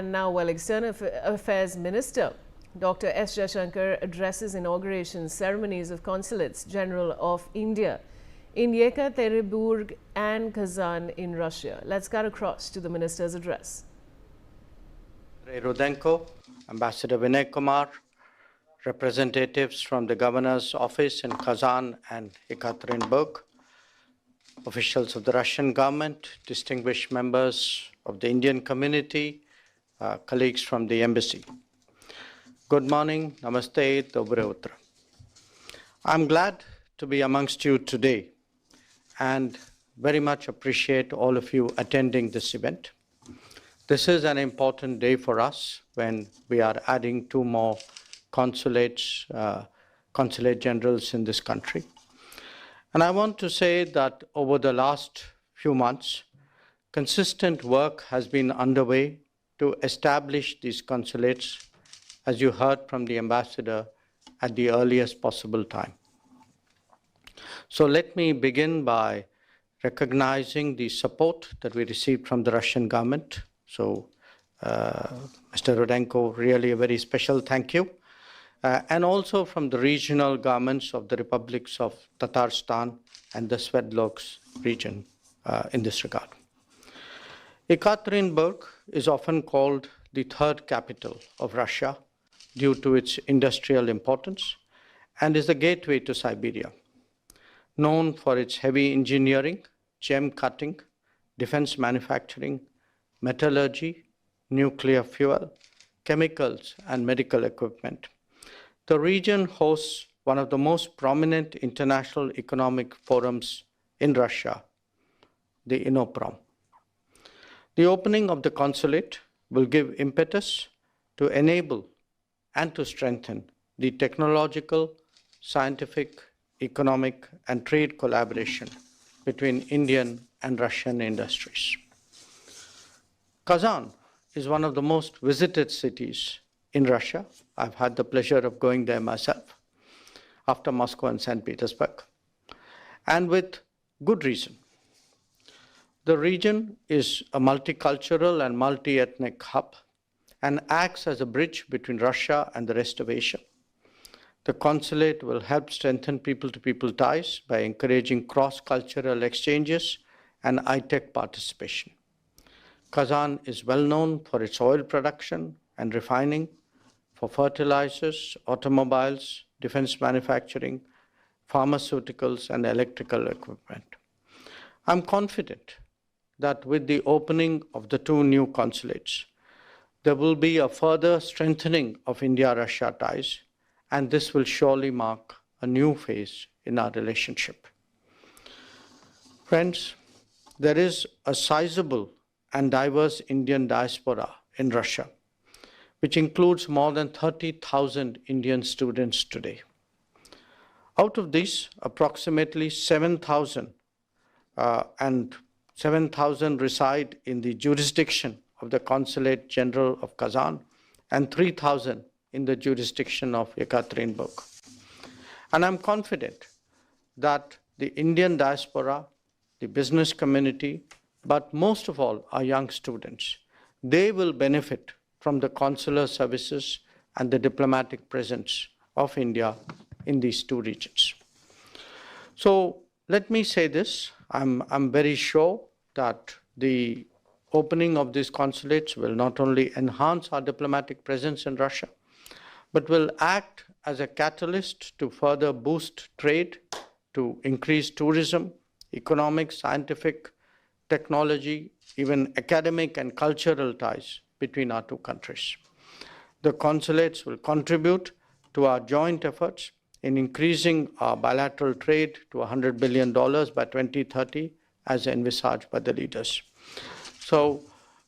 And now, External Affairs Minister Dr. S. Jaishankar addresses inauguration ceremonies of Consulates General of India in Yekaterinburg and Kazan in Russia. Let's cut across to the minister's address. Rudenko, Ambassador Vinay Kumar, representatives from the Governor's Office in Kazan and Yekaterinburg, officials of the Russian government, distinguished members of the Indian community, colleagues from the embassy. Good morning, namaste, dobre utra. I'm glad to be amongst you today and very much appreciate all of you attending this event. This is an important day for us when we are adding 2 more consulates, consulate generals in this country. And I want to say that over the last few months, consistent work has been underway to establish these consulates, as you heard from the ambassador, at the earliest possible time. So let me begin by recognizing the support that we received from the Russian government. So, Mr. Rudenko, really a very special thank you. And also from the regional governments of the republics of Tatarstan and the Sverdlovsk region in this regard. Yekaterinburg is often called the 3rd capital of Russia due to its industrial importance and is the gateway to Siberia. Known for its heavy engineering, gem cutting, defense manufacturing, metallurgy, nuclear fuel, chemicals, and medical equipment. The region hosts one of the most prominent international economic forums in Russia, the INNOPROM. The opening of the consulate will give impetus to enable and to strengthen the technological, scientific, economic, and trade collaboration between Indian and Russian industries. Kazan is one of the most visited cities in Russia. I've had the pleasure of going there myself after Moscow and St. Petersburg, and with good reason. The region is a multicultural and multi-ethnic hub and acts as a bridge between Russia and the rest of Asia. The consulate will help strengthen people-to-people ties by encouraging cross-cultural exchanges and high-tech participation. Kazan is well known for its oil production and refining, for fertilizers, automobiles, defense manufacturing, pharmaceuticals, and electrical equipment. I'm confident that with the opening of the 2 new consulates, there will be a further strengthening of India-Russia ties, and this will surely mark a new phase in our relationship. Friends, there is a sizable and diverse Indian diaspora in Russia, which includes more than 30,000 Indian students today. Out of these, approximately 7,000 reside in the jurisdiction of the Consulate General of Kazan and 3,000 in the jurisdiction of Yekaterinburg. And I'm confident that the Indian diaspora, the business community, but most of all our young students, they will benefit from the consular services and the diplomatic presence of India in these 2 regions. So let me say this, I'm very sure that the opening of these consulates will not only enhance our diplomatic presence in Russia, but will act as a catalyst to further boost trade, to increase tourism, economic, scientific, technology, even academic and cultural ties between our 2 countries. The consulates will contribute to our joint efforts in increasing our bilateral trade to $100 billion by 2030, as envisaged by the leaders. So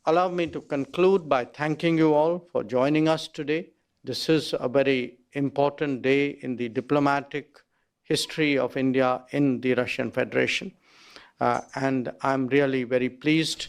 allow me to conclude by thanking you all for joining us today. This is a very important day in the diplomatic history of India in the Russian Federation. And I'm really very pleased